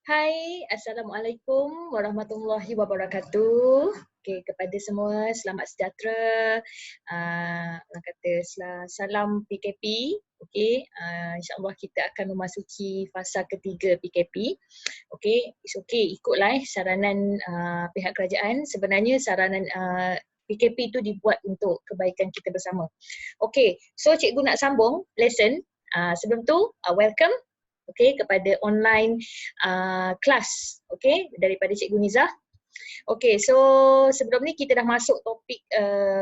Hai, Assalamualaikum warahmatullahi wabarakatuh. Okey, kepada semua selamat sejahtera. Orang kata salam PKP. Okey, insya-Allah kita akan memasuki fasa ketiga PKP. Okey, it's okay ikutlah saranan pihak kerajaan. Sebenarnya saranan PKP itu dibuat untuk kebaikan kita bersama. Okey, so cikgu nak sambung lesson. Sebelum tu, welcome kepada online kelas daripada Cikgu Nizah. So sebelum ni kita dah masuk topik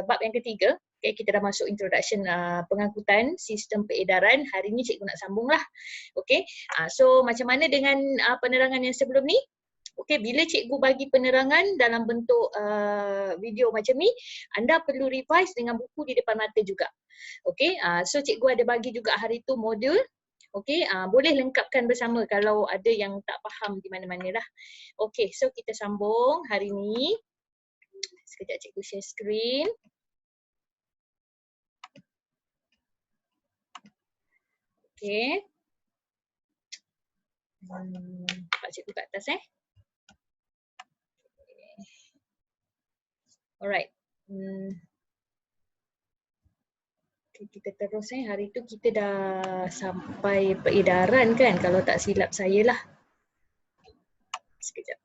bab yang ketiga. Kita dah masuk introduction pengangkutan sistem peredaran. Hari ni cikgu nak sambung lah. So macam mana dengan penerangan yang sebelum ni? Bila cikgu bagi penerangan dalam bentuk video macam ni, anda perlu revise dengan buku di depan mata juga. So cikgu ada bagi juga hari tu modul. Boleh lengkapkan bersama kalau ada yang tak faham di mana-mana lah. So kita sambung hari ni. Sekejap cikgu share screen. Pak cikgu kat atas Alright. Kita terus hari tu kita dah sampai peredaran kan, kalau tak silap saya lah. Sekejap.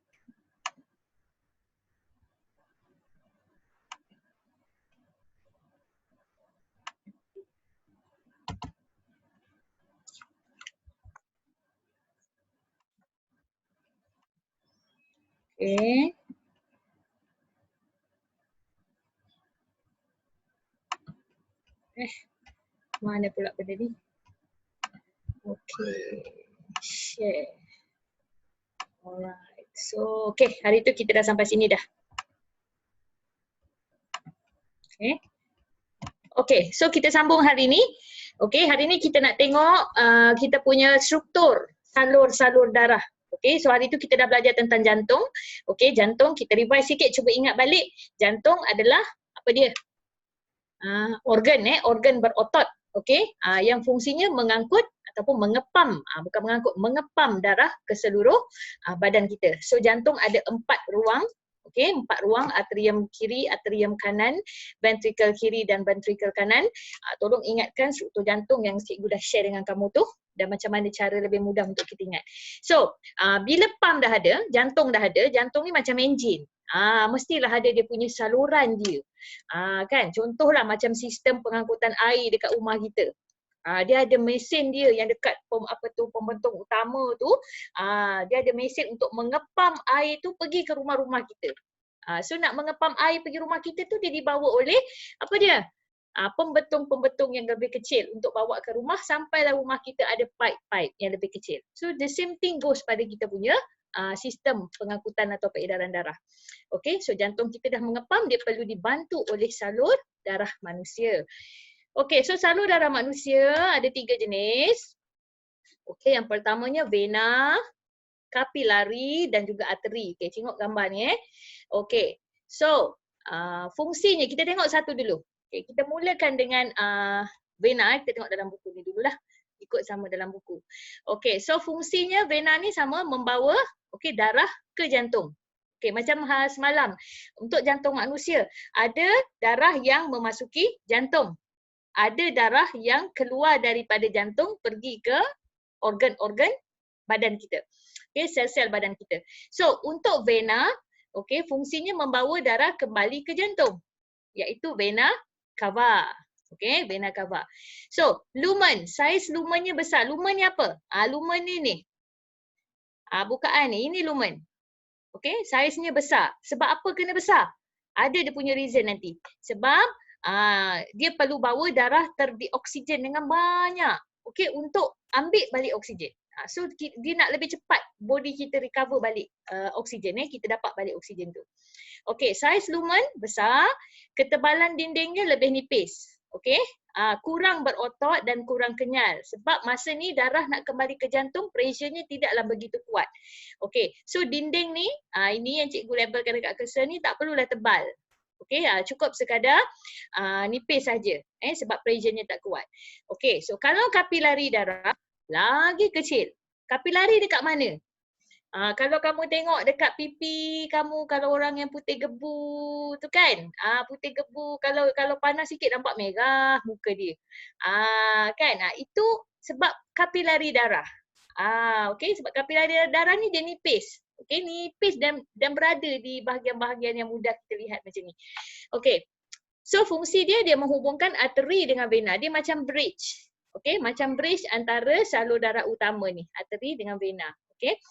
Mana pula benda ni? Share. Alright. So, hari tu kita dah sampai sini dah. So kita sambung hari ni. Hari ni kita nak tengok kita punya struktur salur-salur darah. So hari tu kita dah belajar tentang jantung. Jantung kita revise sikit, cuba ingat balik. Jantung adalah apa dia? Organ berotot. Yang fungsinya mengangkut ataupun mengepam, bukan mengangkut, mengepam darah ke seluruh badan kita. So jantung ada 4 ruang. 4 ruang, atrium kiri, atrium kanan, ventricle kiri dan ventricle kanan. Tolong ingatkan struktur jantung yang cikgu dah share dengan kamu tu dan macam mana cara lebih mudah untuk kita ingat. So, bila pam dah ada, jantung ni macam enjin. Mestilah ada dia punya saluran dia. Kan? Contohlah macam sistem pengangkutan air dekat rumah kita. Dia ada mesin dia yang dekat pembentuk utama tu. Dia ada mesin untuk mengepam air tu pergi ke rumah-rumah kita. So nak mengepam air pergi rumah kita tu dia dibawa oleh apa dia? Pembetung-pembetung yang lebih kecil untuk bawa ke rumah sampailah rumah kita ada pipe-pipe yang lebih kecil. So the same thing goes pada kita punya sistem pengangkutan atau peredaran darah. So jantung kita dah mengepam, dia perlu dibantu oleh salur darah manusia. So salur darah manusia ada 3 jenis. Yang pertamanya vena, kapilari dan juga arteri. Tengok gambar ni So fungsinya kita tengok satu dulu. Kita mulakan dengan vena. Kita tengok dalam buku ni dululah. Ikut sama dalam buku. So fungsinya vena ni sama membawa darah ke jantung. Macam semalam untuk jantung manusia ada darah yang memasuki jantung. Ada darah yang keluar daripada jantung pergi ke organ-organ badan kita. Sel-sel badan kita. So untuk vena, fungsinya membawa darah kembali ke jantung, iaitu vena cava. Vena cava. So lumen, saiz lumennya besar. Lumen ni apa? Lumen ni. Bukaan ni, ini lumen. Saiznya besar. Sebab apa kena besar? Ada dia punya reason nanti. Sebab dia perlu bawa darah terdioksigen dengan banyak. Untuk ambil balik oksigen. So dia nak lebih cepat body kita recover balik oksigen. Kita dapat balik oksigen tu. Saiz lumen besar, ketebalan dindingnya lebih nipis. Kurang berotot dan kurang kenyal. Sebab masa ni darah nak kembali ke jantung, pressure-nya tidaklah begitu kuat. So dinding ni, ini yang cikgu labelkan dekat cursor ni tak perlulah tebal. Cukup sekadar nipis saja sebab pressure-nya tak kuat. So kalau kapilari darah lagi kecil. Kapilari dekat mana? Kalau kamu tengok dekat pipi kamu, kalau orang yang putih gebu tu kan, putih gebu, kalau panas sikit nampak merah muka dia. Kan? Itu sebab kapilari darah. Okey, sebab kapilari darah ni dia nipis. Okey, nipis dan berada di bahagian-bahagian yang mudah kita lihat macam ni. Okey. So fungsi dia menghubungkan arteri dengan vena. Dia macam bridge. Okey, macam bridge antara salur darah utama ni, arteri dengan vena. Okey.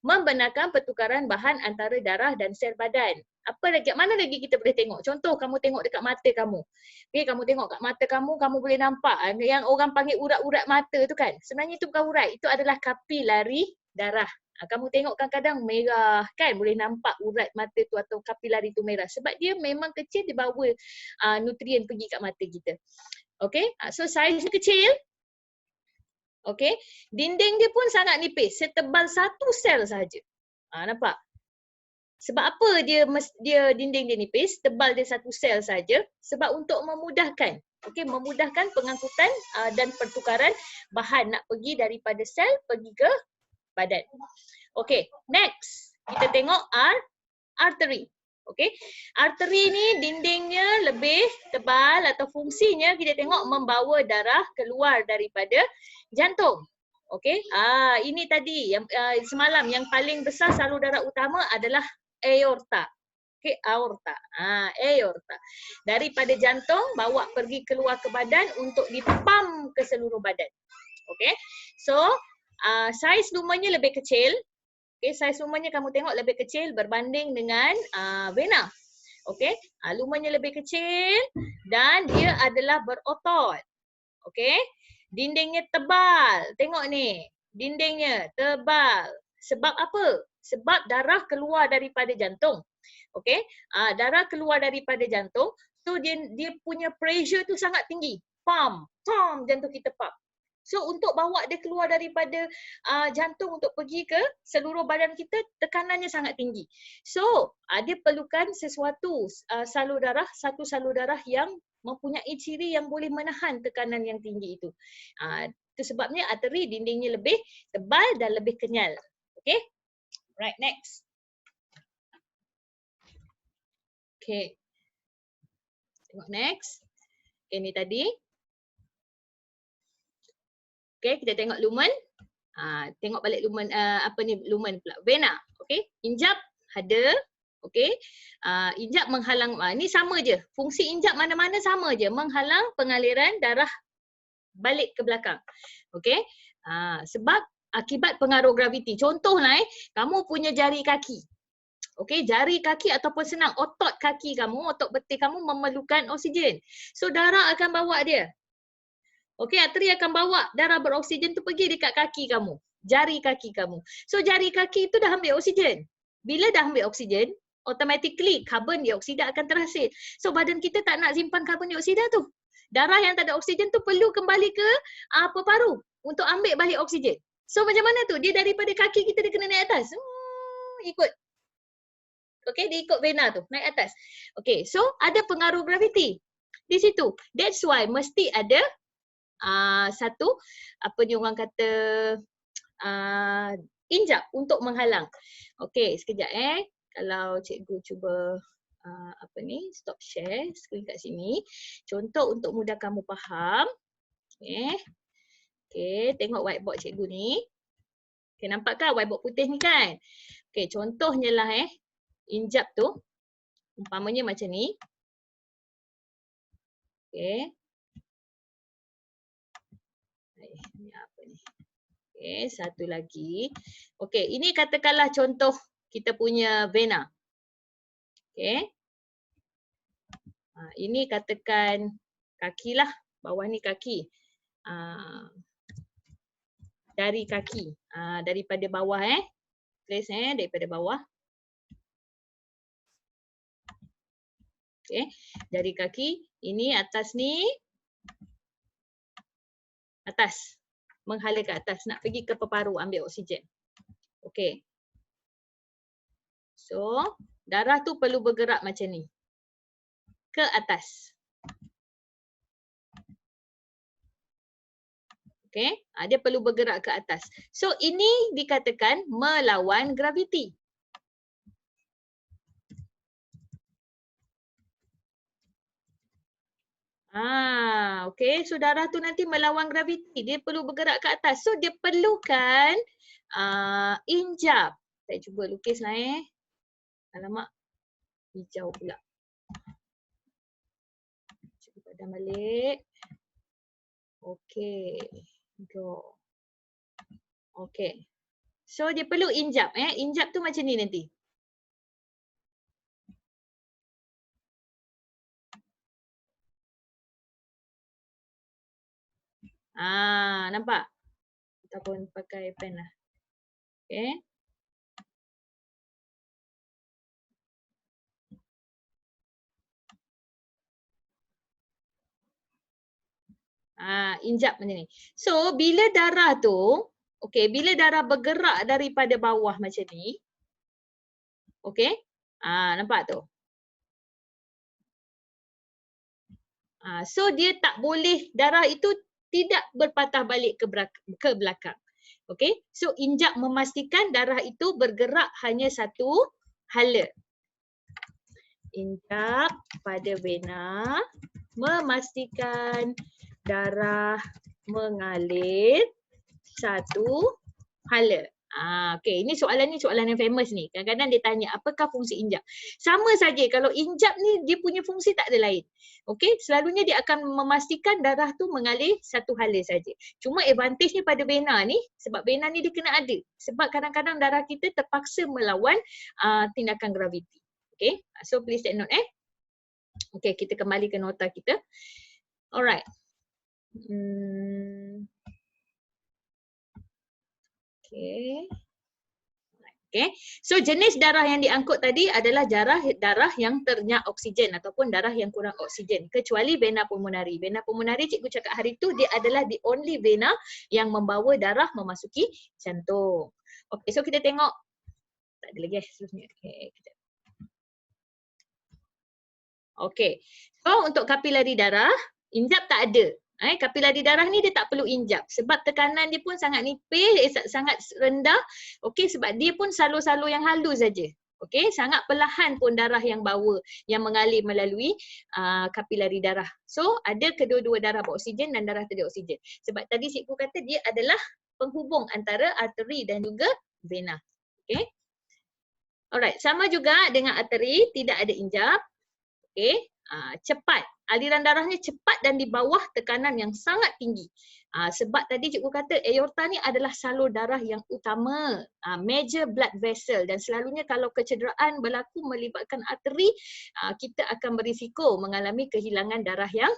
Membenarkan pertukaran bahan antara darah dan sel badan. Apa lagi? Mana lagi kita boleh tengok? Contoh kamu tengok dekat mata kamu. Okey, kamu tengok kat mata kamu boleh nampak yang orang panggil urat-urat mata tu kan. Sebenarnya itu bukan urat, itu adalah kapilari darah. Kamu tengok kadang-kadang merah kan, boleh nampak urat mata tu atau kapilari tu merah. Sebab dia memang kecil, dia bawa nutrien pergi kat mata kita. Okey, so saiz kecil. Okey, dinding dia pun sangat nipis, setebal satu sel sahaja. Nampak? Sebab apa dia dinding dia nipis, tebal dia satu sel saja? Sebab untuk memudahkan, okey, memudahkan pengangkutan dan pertukaran bahan nak pergi daripada sel pergi ke badan. Okey, next kita tengok arteri. Okey, arteri ni dindingnya lebih tebal atau fungsinya kita tengok membawa darah keluar daripada jantung. Okey, ini tadi yang semalam yang paling besar salur darah utama adalah aorta. Okey, aorta. Aorta. Daripada jantung bawa pergi keluar ke badan untuk dipam ke seluruh badan. Okey. So, saiz lumennya lebih kecil. Okey, saiz lumennya kamu tengok lebih kecil berbanding dengan vena. Okey, lumennya lebih kecil dan dia adalah berotot. Okey, dindingnya tebal. Tengok ni, dindingnya tebal. Sebab apa? Sebab darah keluar daripada jantung. Okey, darah keluar daripada jantung, so dia punya pressure tu sangat tinggi. Pam, jantung kita pump. So untuk bawa dia keluar daripada jantung untuk pergi ke seluruh badan kita, tekanannya sangat tinggi. So dia perlukan sesuatu satu salur darah yang mempunyai ciri yang boleh menahan tekanan yang tinggi itu. Itu sebabnya arteri dindingnya lebih tebal dan lebih kenyal. Okay, right, next. Okay, tengok next. Okay, ni tadi. Okay, kita tengok lumen. Tengok balik lumen, lumen pula. Vena. Okay, injap ada. Okay, injap menghalang, ni sama je. Fungsi injap mana-mana sama je. Menghalang pengaliran darah balik ke belakang. Okay, sebab akibat pengaruh graviti. Contohlah kamu punya jari kaki. Okay, jari kaki ataupun senang otot kaki kamu, otot betis kamu memerlukan oksigen. So darah akan bawa dia. Okey, arteri akan bawa darah beroksigen tu pergi dekat kaki kamu, jari kaki kamu. So jari kaki itu dah ambil oksigen. Bila dah ambil oksigen, automatically karbon dioksida akan terhasil. So badan kita tak nak simpan karbon dioksida tu. Darah yang tak ada oksigen tu perlu kembali ke paru untuk ambil balik oksigen. So macam mana tu? Dia daripada kaki kita dia kena naik atas. Ikut. Okey, dia ikut vena tu, naik atas. Okey, so ada pengaruh graviti di situ. That's why mesti ada satu apa ni orang kata injap untuk menghalang. Okey, sekejap kalau cikgu cuba stop share screen kat sini. Contoh untuk mudah kamu faham. Okey, tengok whiteboard cikgu ni. Okey, nampakkah whiteboard putih ni kan? Okey, contohnya lah injap tu umpamanya macam ni. Okey. Ni apa ni? Okey, satu lagi. Okey, ini katakanlah contoh kita punya vena. Okey. Ini katakan kaki lah. Bawah ni kaki. Dari kaki. Daripada bawah Place daripada bawah. Okey, dari kaki. Ini atas ni. Atas. Menghala ke atas. Nak pergi ke paru ambil oksigen. Okey. So, darah tu perlu bergerak macam ni. Ke atas. Okey, dia perlu bergerak ke atas. So ini dikatakan melawan graviti. Okey. So darah tu nanti melawan graviti, dia perlu bergerak ke atas. So dia perlukan injap. Saya cuba lukislah Alamak, hijau pula. Cuba padam balik. Okey. Draw. Okey. So dia perlu injap Injap tu macam ni nanti. Nampak? Ataupun pakai pen lah. Okey. Injap macam ni. So bila darah tu, okey, bila darah bergerak daripada bawah macam ni, okey? Nampak tu? So dia tak boleh, darah itu tidak berpatah balik ke belakang. Okey? So injap memastikan darah itu bergerak hanya satu hala. Injap pada vena memastikan darah mengalir satu hala. Okey, ini soalan yang famous ni. Kadang-kadang dia tanya apakah fungsi injap. Sama saja, kalau injap ni dia punya fungsi tak ada lain. Okey, selalunya dia akan memastikan darah tu mengalir satu hala saja. Cuma advantage ni pada vena ni, sebab vena ni dia kena ada. Sebab kadang-kadang darah kita terpaksa melawan tindakan graviti. Okey, so please take note Okey, kita kembali ke nota kita. Alright. Okay. Okay. So jenis darah yang diangkut tadi adalah darah yang ternyak oksigen ataupun darah yang kurang oksigen. Kecuali vena pulmonari. Vena pulmonari cikgu cakap hari tu dia adalah the only vena yang membawa darah memasuki jantung. Okay, so kita tengok. Tak ada lagi seterusnya. Okay, okay. So untuk kapilari darah, injap tak ada. Kapilari darah ni dia tak perlu injap sebab tekanan dia pun sangat nipis, sangat rendah. Okey, sebab dia pun salur-salur yang halus saja. Okey, sangat perlahan pun darah yang mengalir melalui kapilari darah. So ada kedua-dua darah beroksigen dan darah tidak oksigen. Sebab tadi cikgu kata dia adalah penghubung antara arteri dan juga vena. Okey. Alright, sama juga dengan arteri, tidak ada injap. Okey. Cepat. Aliran darahnya cepat dan di bawah tekanan yang sangat tinggi. Sebab tadi cikgu kata aorta ni adalah salur darah yang utama, major blood vessel, dan selalunya kalau kecederaan berlaku melibatkan arteri, kita akan berisiko mengalami kehilangan darah yang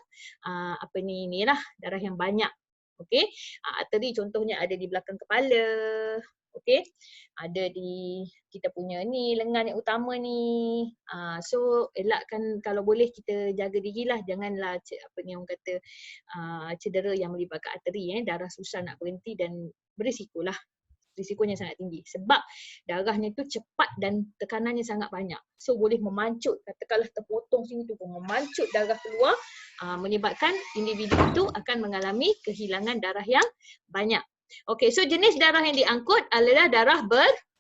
darah yang banyak. Okey. Arteri contohnya ada di belakang kepala. Okey, ada di kita punya ni lengan yang utama ni. So elakkan, kalau boleh kita jaga dirilah, janganlah orang kata cedera yang melibatkan arteri, darah susah nak berhenti dan berisikolah. Risikonya sangat tinggi sebab darahnya tu cepat dan tekanannya sangat banyak. So boleh memancut, katakanlah terpotong sini tu pun memancut darah keluar, menyebabkan individu itu akan mengalami kehilangan darah yang banyak. Okey, so jenis darah yang diangkut adalah darah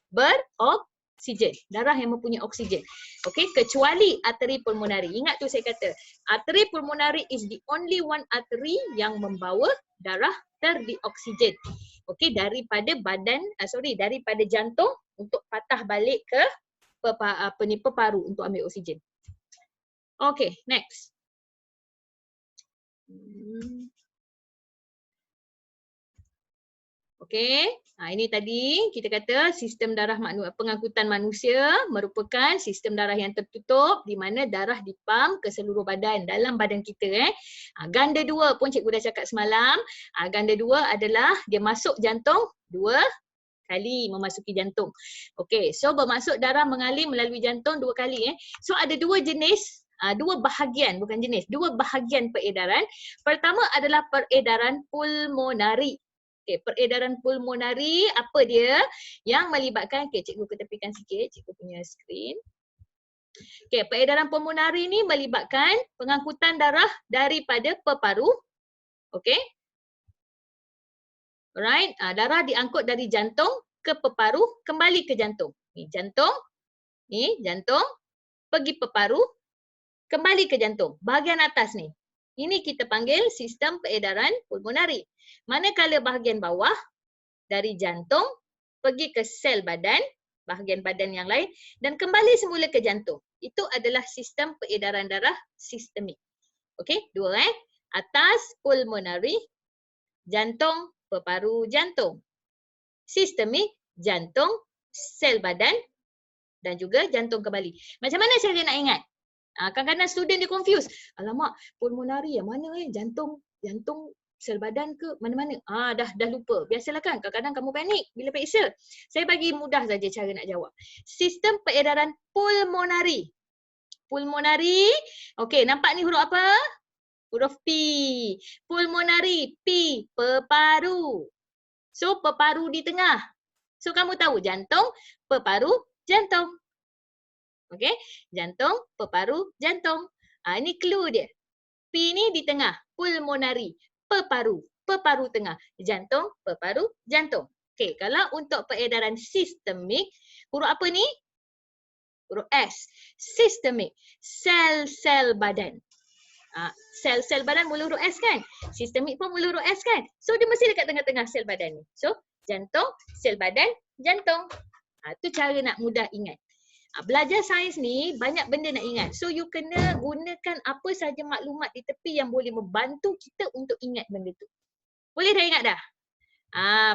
beroksigen, darah yang mempunyai oksigen. Okey, kecuali arteri pulmonari. Ingat tu saya kata, arteri pulmonari is the only one arteri yang membawa darah terdioksigen. Okey, daripada jantung untuk patah balik ke peparu untuk ambil oksigen. Okey, next. Okey, ini tadi kita kata sistem darah pengangkutan manusia merupakan sistem darah yang tertutup di mana darah dipam ke seluruh badan, dalam badan kita. Ganda dua pun cikgu dah cakap semalam. Ganda dua adalah dia masuk jantung 2 kali memasuki jantung. Okey, so bermaksud darah mengalir melalui jantung 2 kali. So ada dua jenis, dua bahagian peredaran. Pertama adalah peredaran pulmonari. Okay, peredaran pulmonari apa dia? Yang melibatkan, cikgu ketepikan sikit cikgu punya skrin. Okay, peredaran pulmonari ni melibatkan pengangkutan darah daripada peparu. Okay. Alright, darah diangkut dari jantung ke peparuh, kembali ke jantung. Ni jantung, pergi peparuh, kembali ke jantung. Bahagian atas ni. Ini kita panggil sistem peredaran pulmonari. Manakala bahagian bawah dari jantung pergi ke sel badan, bahagian badan yang lain dan kembali semula ke jantung. Itu adalah sistem peredaran darah sistemik. Okey, dua atas pulmonari, jantung, peparu jantung. Sistemik, jantung, sel badan dan juga jantung kembali. Macam mana cara nak ingat? Kadang-kadang student dia confuse. Alamak, pulmonari yang mana jantung, sel badan ke mana-mana? Dah lupa. Biasalah kan, kadang-kadang kamu panik bila periksa. Saya bagi mudah saja cara nak jawab. Sistem peredaran pulmonari. Pulmonari, okey, nampak ni huruf apa? Huruf P. Pulmonari, P, peparu. So, peparu di tengah. So, kamu tahu jantung, peparu, jantung. Okey, jantung, peparu, jantung. Ini clue dia. P ni di tengah, pulmonari, peparu, peparu tengah, jantung, peparu, jantung. Okey, kalau untuk peredaran sistemik, huruf apa ni? Huruf S. Sistemik, sel-sel badan. Sel-sel badan mula huruf S kan? Sistemik pun mula huruf S kan? So dia mesti dekat tengah-tengah sel badan ni. So jantung, sel badan, jantung. Tu cara nak mudah ingat. Belajar sains ni banyak benda nak ingat. So you kena gunakan apa sahaja maklumat di tepi yang boleh membantu kita untuk ingat benda tu. Boleh dah ingat dah?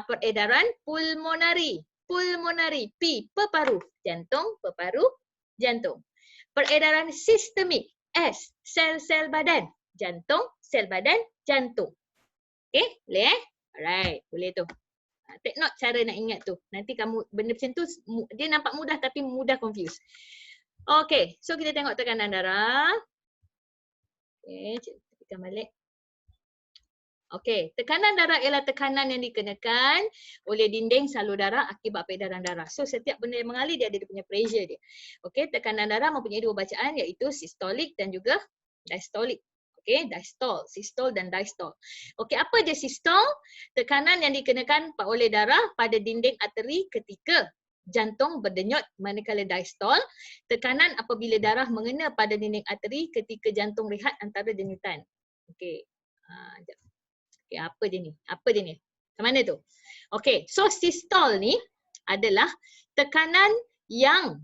Peredaran pulmonari. Pulmonari, P, peparu. Jantung, peparu, jantung. Peredaran sistemik, S, sel-sel badan. Jantung, sel badan, jantung. Okay, boleh Alright, boleh tu. Take note cara nak ingat tu. Nanti kamu benda macam tu dia nampak mudah tapi mudah confuse. Okay, so kita tengok tekanan darah. Okay, kita balik. Okay, tekanan darah ialah tekanan yang dikenakan oleh dinding salur darah akibat peredaran darah. So setiap benda yang mengalir dia ada dia punya pressure dia. Okay, tekanan darah mempunyai dua bacaan iaitu sistolik dan juga diastolik. Okay, diastole, sistole dan diastole. Okay, apa dia sistole? Tekanan yang dikenakan oleh darah pada dinding arteri ketika jantung berdenyut, manakala diastole, tekanan apabila darah mengena pada dinding arteri ketika jantung rehat antara denyutan. Okay, okay, apa dia ni? Macam mana tu? Okay, so sistole ni adalah tekanan yang,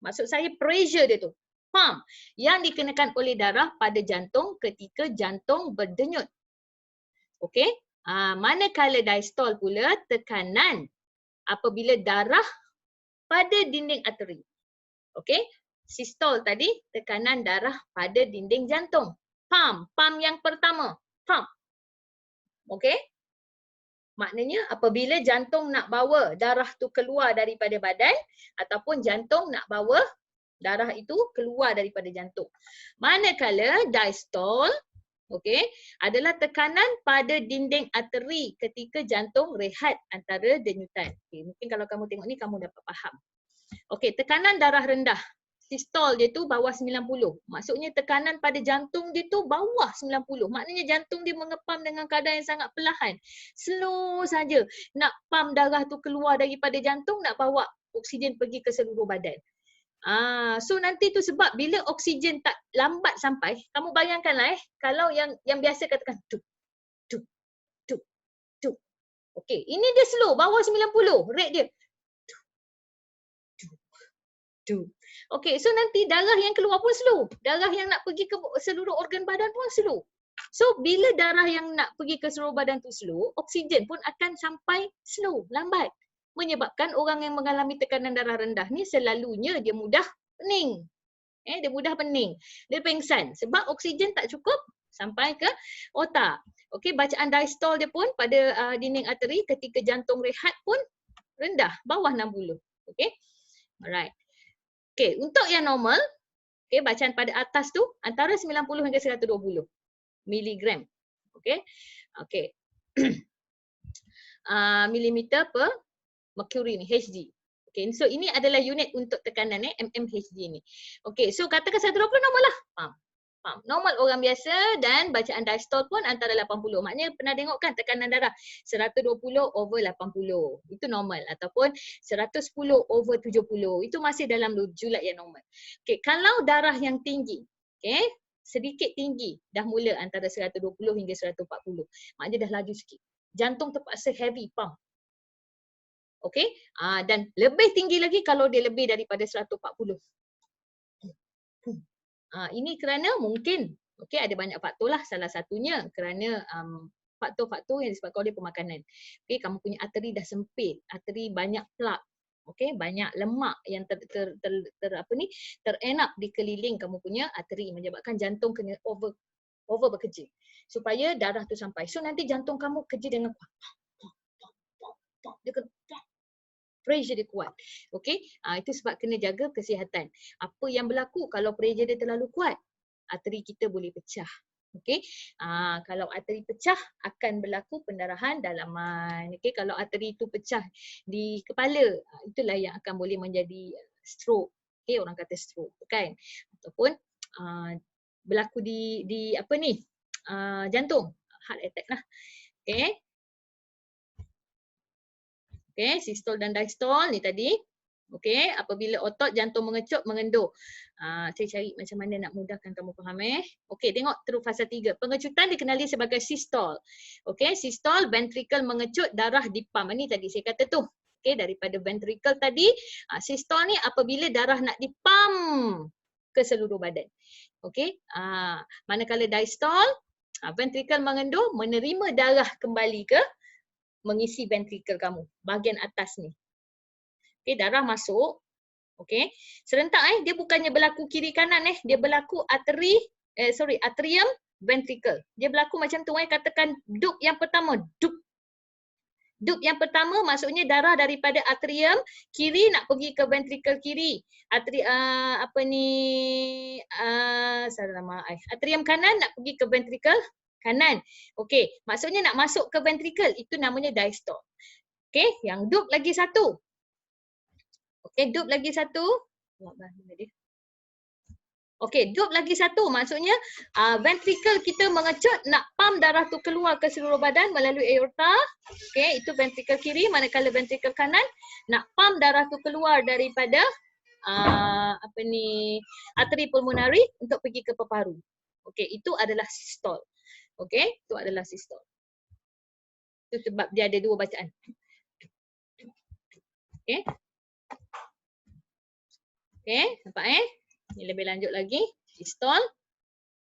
maksud saya pressure dia tu, pump yang dikenakan oleh darah pada jantung ketika jantung berdenyut. Okey, manakala diastole pula tekanan apabila darah pada dinding arteri. Okey, sistole tadi tekanan darah pada dinding jantung. Pump yang pertama, pump. Okey, maknanya apabila jantung nak bawa darah tu keluar daripada badan ataupun jantung nak bawa darah itu keluar daripada jantung. Manakala diastole, okey, adalah tekanan pada dinding arteri ketika jantung rehat antara denyutan. Okay, mungkin kalau kamu tengok ni kamu dapat faham. Okey, tekanan darah rendah. Sistole dia tu bawah 90. Maksudnya tekanan pada jantung dia tu bawah 90. Maknanya jantung dia mengepam dengan keadaan yang sangat perlahan. Slow saja nak pam darah tu keluar daripada jantung, nak bawa oksigen pergi ke seluruh badan. So nanti tu sebab bila oksigen tak lambat sampai, kamu bayangkanlah kalau yang biasa katakan tuk. Okey, ini dia slow, bawah 90, rate dia. Okey, so nanti darah yang keluar pun slow. Darah yang nak pergi ke seluruh organ badan pun slow. So bila darah yang nak pergi ke seluruh badan tu slow, oksigen pun akan sampai slow, lambat. Menyebabkan orang yang mengalami tekanan darah rendah ni selalunya dia mudah pening. Dia mudah pening. Dia pengsan sebab oksigen tak cukup sampai ke otak. Okey, bacaan diastole dia pun pada dinding arteri ketika jantung rehat pun rendah, bawah 60. Okey. Alright. Okey, untuk yang normal, okey, bacaan pada atas tu antara 90 hingga 120 miligram. Okey. Okey. Milimeter per mercury ni, Hg. Okay, so ini adalah unit untuk tekanan mmHg ni. Okay, so katakan 120 normal lah. pump. Normal orang biasa dan bacaan diastole pun antara 80. Maknanya pernah tengok kan tekanan darah 120/80. Itu normal ataupun 110/70. Itu masih dalam julat yang normal. Okey, kalau darah yang tinggi, okey, sedikit tinggi, dah mula antara 120 hingga 140. Maknanya dah laju sikit. Jantung terpaksa heavy pump. Okey, dan lebih tinggi lagi kalau dia lebih daripada 140. Ini kerana mungkin, okey, ada banyak faktor lah. Salah satunya kerana faktor-faktor yang disebabkan oleh pemakanan. Okey, kamu punya arteri dah sempit, arteri banyak plak, okey, banyak lemak yang terenak di keliling kamu punya arteri, menyebabkan jantung kena over bekerja supaya darah tu sampai. So nanti jantung kamu kerja dengan kuat. Dia kena pressure dia kuat. Okey, itu sebab kena jaga kesihatan. Apa yang berlaku kalau pressure dia terlalu kuat? Arteri kita boleh pecah. Okey, kalau arteri pecah akan berlaku pendarahan dalaman. Okey, kalau arteri itu pecah di kepala, itulah yang akan boleh menjadi stroke. Okey, orang kata stroke kan, ataupun berlaku di apa ni, jantung, heart attack lah. Okey. Okey, sistol dan diastol ni tadi. Okey, apabila otot jantung mengecut, mengendur. Saya cari macam mana nak mudahkan kamu faham Okey, tengok terus fasa 3. Pengecutan dikenali sebagai sistol. Okey, sistol, ventricle mengecut, darah dipam. Ini tadi saya kata tu. Okey, daripada ventricle tadi, sistol ni apabila darah nak dipam ke seluruh badan. Okey, manakala diastol, ventricle mengendur, menerima darah kembali ke mengisi ventricle kamu, bahagian atas ni. Okey, darah masuk. Okey, serentak dia bukannya berlaku kiri kanan dia berlaku atrium ventricle. Dia berlaku macam tu katakan dup yang pertama, dup. Dup yang pertama maksudnya darah daripada atrium kiri nak pergi ke ventricle kiri. Atrium kanan nak pergi ke ventricle kanan. Okey, maksudnya nak masuk ke ventricle, itu namanya diastole. Okey, yang dup lagi satu. Okey, dup lagi satu. Okey, dup lagi satu maksudnya ventricle kita mengecut nak pump darah tu keluar ke seluruh badan melalui aorta. Okey, itu ventricle kiri, manakala ventricle kanan nak pump darah tu keluar daripada arteri pulmonari untuk pergi ke paru. Okey, itu adalah sistole. Okey, itu adalah sistole. Itu sebab dia ada dua bacaan. Okey. Okey, nampak Ni lebih lanjut lagi. Sistole.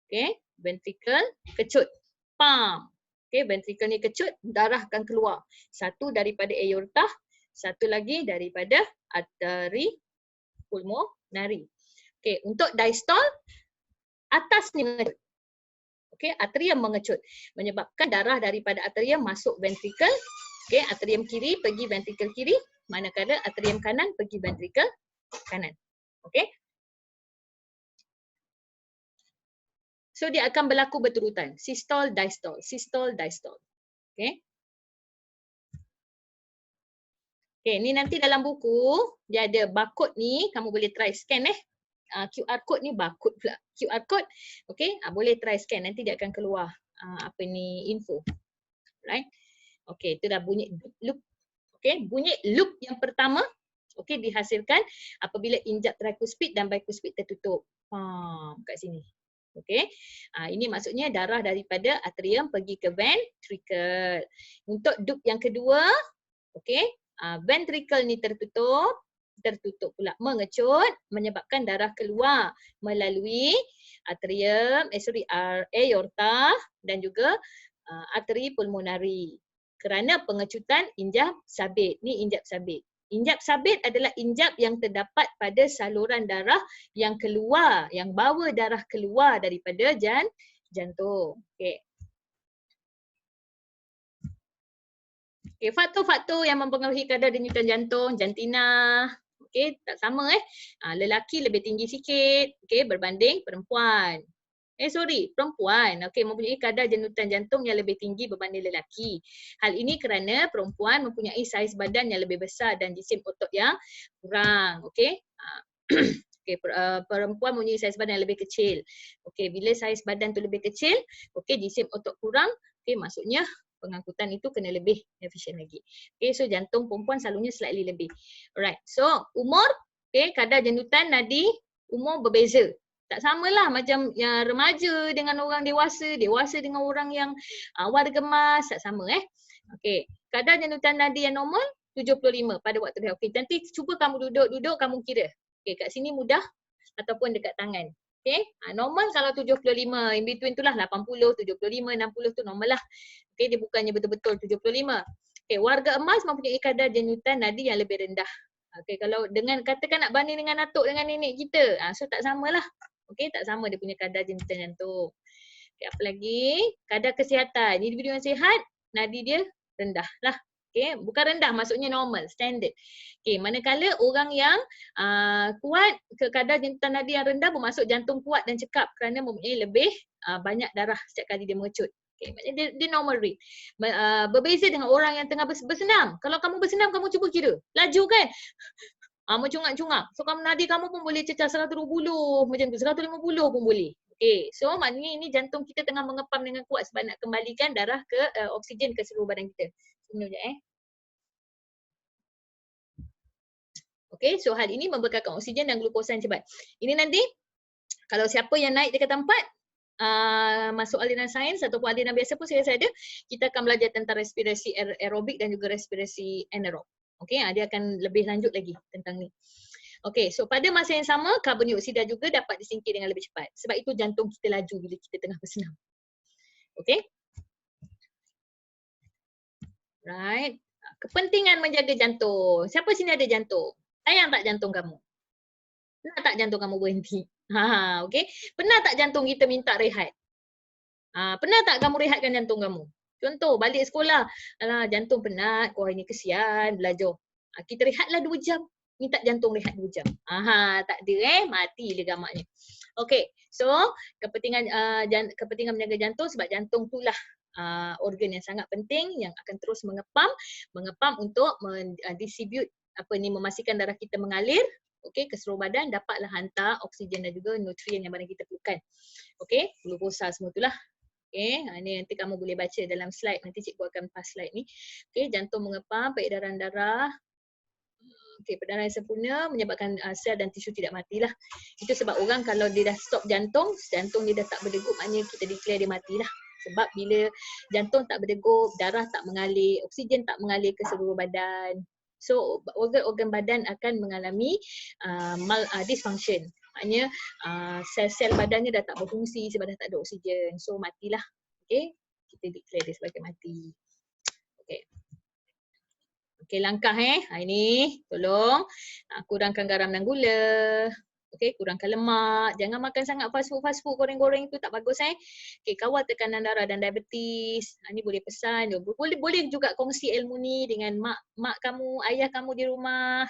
Okey, ventricle kecut. Pam. Okey, ventricle ni kecut, darah akan keluar. Satu daripada aorta, satu lagi daripada arteri pulmonari. Okey, untuk diastole, atas ni mengecut. Okey, atrium mengecut, menyebabkan darah daripada atrium masuk ventricle. Okey, atrium kiri pergi ventricle kiri, manakala atrium kanan pergi ventricle kanan. Okey. So dia akan berlaku berturutan. Sistole, diastole, sistole, diastole. Okey. Okey, ni nanti dalam buku dia ada barcode ni, kamu boleh try scan QR code ni barcode pula. QR code, okey, boleh try scan, nanti dia akan keluar info. Right? Okey, itu dah bunyi loop. Okey, bunyi loop yang pertama okey dihasilkan apabila injap tricuspid dan bicuspid tertutup. Kat sini. Okey. Ini maksudnya darah daripada atrium pergi ke ventricle. Untuk dup yang kedua, okey, ventricle ni tertutup pula, mengecut, menyebabkan darah keluar melalui aorta dan juga arteri pulmonari. Kerana pengecutan injap sabit. Ni injap sabit. Injap sabit adalah injap yang terdapat pada saluran darah yang keluar, yang bawa darah keluar daripada jantung. Okey. Okey, faktor-faktor yang mempengaruhi kadar denyutan jantung, jantina. Okey, tak sama lelaki lebih tinggi sikit, okey, berbanding perempuan. Perempuan mempunyai kadar denyutan jantung yang lebih tinggi berbanding lelaki. Hal ini kerana perempuan mempunyai saiz badan yang lebih besar dan jisim otot yang kurang. Okey. Okey, perempuan mempunyai saiz badan yang lebih kecil. Okey, bila saiz badan tu lebih kecil, okey, jisim otot kurang, okey, maksudnya pengangkutan itu kena lebih efisien lagi. Okey, so jantung perempuan selalunya slightly lebih. Alright, so umur, okey, kadar jemputan nadi umur berbeza. Tak samalah macam yang remaja dengan orang dewasa, dewasa dengan orang yang warga emas, tak sama Okey, kadar jemputan nadi yang normal 75 pada waktu rehat. Okey, nanti cuba kamu duduk-duduk, kamu kira. Okey, kat sini mudah ataupun dekat tangan. Okey, normal kalau 75, in between tu lah 80, 75, 60 tu normal lah. Okey, dia bukannya betul-betul 75. Okey, warga emas mempunyai kadar jemputan nadi yang lebih rendah. Okey, kalau dengan katakan nak banding dengan atuk dengan nenek kita, so tak samalah. Okey, tak sama dia punya kadar jemputan jantung. Okey, apa lagi? Kadar kesihatan. Individu yang sihat, nadi dia rendah lah. Okey, bukan rendah, maksudnya normal, standard. Okey, manakala orang yang kuat, ke kadar jemputan nadi yang rendah bermaksud jantung kuat dan cekap kerana mempunyai lebih banyak darah setiap kali dia mengecut. Okay, maknanya dia normal rate. Berbeza dengan orang yang tengah bersenam. Kalau kamu bersenam, kamu cuba kira. Laju kan? Mencungak-cungak. So kamu nadi kamu pun boleh cecah 120 macam tu, 150 pun boleh. Okay, so maknanya ini jantung kita tengah mengepam dengan kuat sebab nak kembalikan darah ke oksigen ke seluruh badan kita. Sebenarnya Okay, so hal ini membekalkan oksigen dan glukosa yang cepat. Ini nanti kalau siapa yang naik dekat tempat masuk aliran sains ataupun aliran biasa pun saya rasa ada, kita akan belajar tentang respirasi aerobik dan juga respirasi anaerob. Okey, dia akan lebih lanjut lagi tentang ni. Okey, so pada masa yang sama karbon dioksida juga dapat disingkir dengan lebih cepat. Sebab itu jantung kita laju bila kita tengah bersenam. Okey? Right. Kepentingan menjaga jantung. Siapa sini ada jantung? Sayang tak jantung kamu? Pernah tak jantung kamu berhenti? Okey. Pernah tak jantung kita minta rehat? Pernah tak kamu rehatkan jantung kamu? Contoh, balik sekolah, alah jantung penat, wah ini kesian belajar. Kita rehatlah 2 jam, minta jantung rehat 2 jam. Tak ada mati dia gamaknya. Okey, so kepentingan kepentingan menjaga jantung sebab jantung itulah organ yang sangat penting yang akan terus mengepam untuk distribute memastikan darah kita mengalir ke seluruh badan, dapatlah hantar oksigen dan juga nutrien yang badan kita perlukan. Okey, glukosa semua itulah. Okey, ini nanti kamu boleh baca dalam slide, nanti cikgu akan pass slide ni. Okey, jantung mengepam, peredaran darah. Okey, perdarahan yang sempurna menyebabkan sel dan tisu tidak matilah. Itu sebab orang kalau dia dah stop jantung dia dah tak berdegup, maknanya kita declare dia matilah. Sebab bila jantung tak berdegup, darah tak mengalir, oksigen tak mengalir ke seluruh badan. So organ-organ badan akan mengalami dysfunction. Maknanya sel-sel badannya dah tak berfungsi sebab dah tak ada oksigen. So matilah. Okey, kita declare dia sebagai mati. Okey. Okey, langkah ini tolong kurangkan garam dan gula. Okey, kurangkan lemak. Jangan makan sangat fast food, goreng-goreng itu tak bagus Okey, kawal tekanan darah dan diabetes. Ini boleh pesan. Boleh juga kongsi ilmu ni dengan mak kamu, ayah kamu di rumah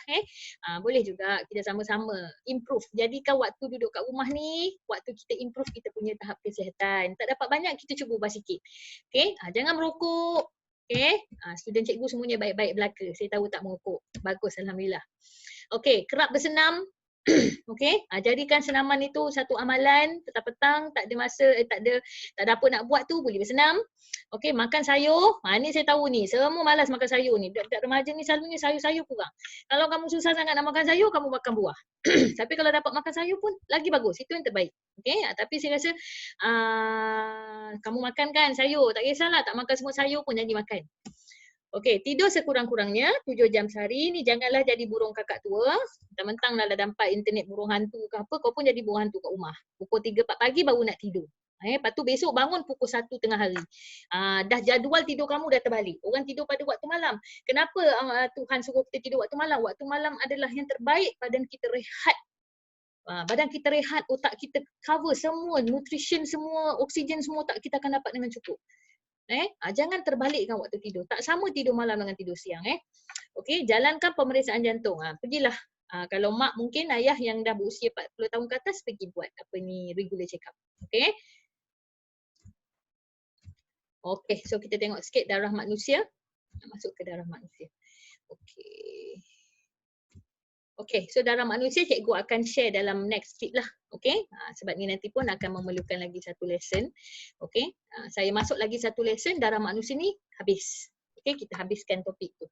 boleh juga kita sama-sama improve. Jadikan waktu duduk kat rumah ni, waktu kita improve kita punya tahap kesihatan. Tak dapat banyak, kita cuba ubah sikit. Okey, jangan merokok. Okay, student cikgu semuanya baik-baik belaka. Saya tahu tak merokok. Bagus, Alhamdulillah. Okay, kerap bersenam. Okay, jadikan senaman itu satu amalan. Petang-petang, tak ada masa, tak ada apa nak buat tu, boleh bersenam. Okay, makan sayur. Ni saya tahu ni, semua malas makan sayur ni. Budak remaja ni selalunya sayur-sayur kurang. Kalau kamu susah sangat nak makan sayur, kamu makan buah. Tapi kalau dapat makan sayur pun, lagi bagus. Itu yang terbaik. Okay, tapi saya rasa kamu makan kan sayur, tak kisahlah tak makan semua sayur pun janji makan. Okey, tidur sekurang-kurangnya 7 jam sehari. Ni janganlah jadi burung kakak tua. Mentang-mentang dah dapat internet burung hantu ke apa, kau pun jadi burung hantu kat rumah. Pukul 3-4 pagi baru nak tidur. Lepas tu besok bangun pukul 1 tengah hari. Dah jadual tidur kamu dah terbalik. Orang tidur pada waktu malam. Kenapa Tuhan suruh kita tidur waktu malam? Waktu malam adalah yang terbaik, badan kita rehat. Badan kita rehat, otak kita cover semua, nutrition semua, oksigen semua tak kita akan dapat dengan cukup. Jangan terbalikkan waktu tidur. Tak sama tidur malam dengan tidur siang. Okey, jalankan pemeriksaan jantung. Pergilah. Kalau mak mungkin ayah yang dah berusia 40 tahun ke atas pergi buat regular check up. Okey. Okey, so kita tengok sikit darah manusia. Masuk ke darah manusia. Okey. Okay, so darah manusia cikgu akan share dalam next week lah. Okay, sebab ni nanti pun akan memerlukan lagi satu lesson. Okay, saya masuk lagi satu lesson, darah manusia ni habis. Okay, kita habiskan topik tu.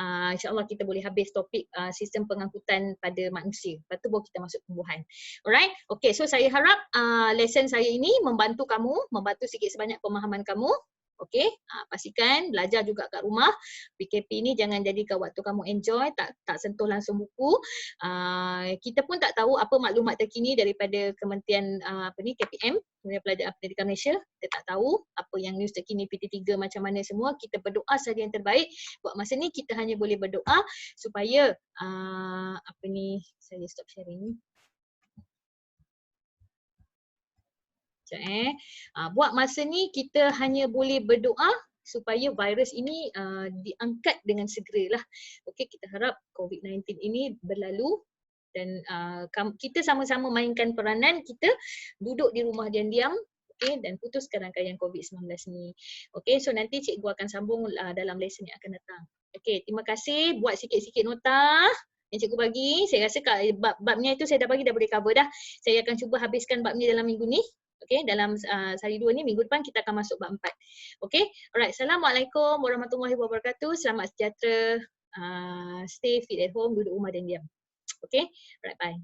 InsyaAllah kita boleh habis topik sistem pengangkutan pada manusia. Lepas tu baru kita masuk tumbuhan. Alright, okay, so saya harap lesson saya ini membantu kamu, membantu sikit sebanyak pemahaman kamu. Okay, pastikan belajar juga kat rumah. PKP ni jangan jadikan waktu kamu enjoy, tak sentuh langsung buku. Kita pun tak tahu apa maklumat terkini daripada Kementerian KPM, Kementerian Pelajaran Pendidikan Malaysia. Kita tak tahu apa yang news terkini PT3 macam mana semua. Kita berdoa saja yang terbaik. Buat masa ni kita hanya boleh berdoa supaya saya stop sharing ni. Buat masa ni kita hanya boleh berdoa supaya virus ini diangkat dengan segeralah. Okey, kita harap COVID-19 ini berlalu dan kita sama-sama mainkan peranan kita duduk di rumah diam-diam, okey, dan putuskan rangkaian COVID-19 ni. Okey, so nanti cikgu akan sambung dalam lesson yang akan datang. Okey, terima kasih, buat sikit-sikit nota yang cikgu bagi. Saya rasa bab-babnya itu saya dah bagi, dah boleh cover dah. Saya akan cuba habiskan bab ni dalam minggu ni. Okey, dalam sehari 2 ni, minggu depan kita akan masuk bab 4. Okey, alright. Assalamualaikum warahmatullahi wabarakatuh. Selamat sejahtera. Stay fit at home, duduk rumah dan diam. Okey, alright, bye.